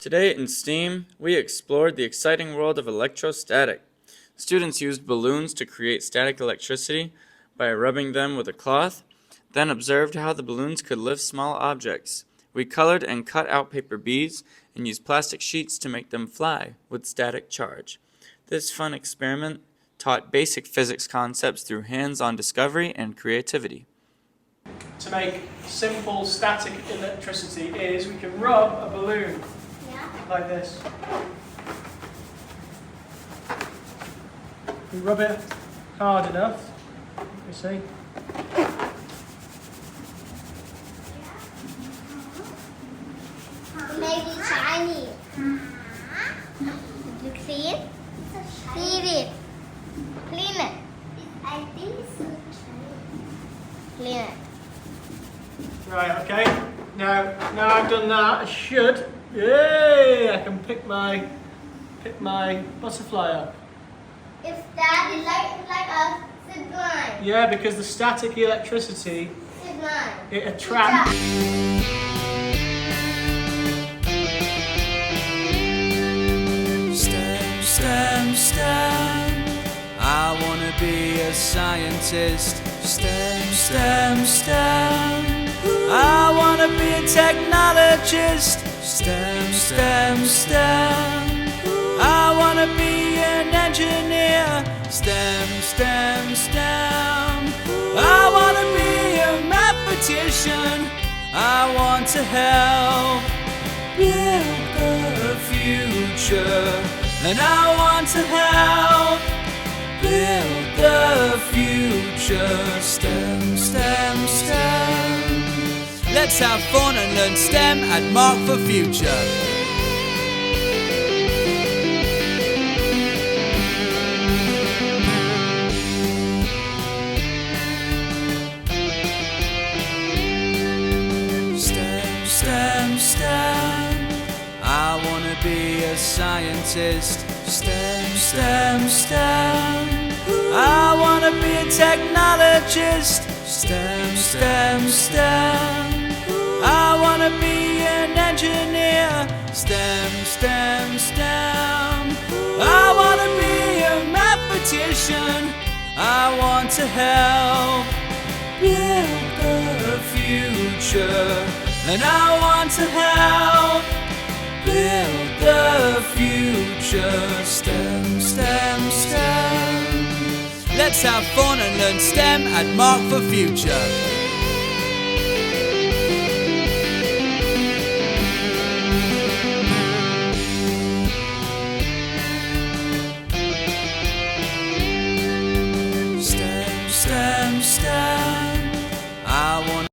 Today in STEAM, we explored the exciting world of electrostatic. Students used balloons to create static electricity by rubbing them with a cloth, then observed how the balloons could lift small objects. We colored and cut out paper beads and used plastic sheets to make them fly with static charge. This fun experiment taught basic physics concepts through hands-on discovery and creativity. To make simple static electricity is we can rub a balloon like this. We rub it hard enough, you see. Maybe shiny. You clean? Clean it. Clean it. I think so. Clean it. Right, okay. Now I've done that, I should. Yay! I can pick my butterfly up. If that is like a zip line. Yeah, because the static electricity, Zip line. it attracts. STEM, I wanna be a scientist. STEM, I wanna be a technologist. STEM, I wanna be an engineer. STEM, I wanna be a mathematician. I want to help build the future. And I want to help build the future. STEM. Let's have fun and learn STEM at Mark for Future. STEM, I wanna be a scientist. STEM, I wanna be a technologist. STEM, I wanna be an engineer. STEM, I wanna be a mathematician. I want to help build the future. And I want to help build the future. STEM. Let's have fun and learn STEM at Mark for Future.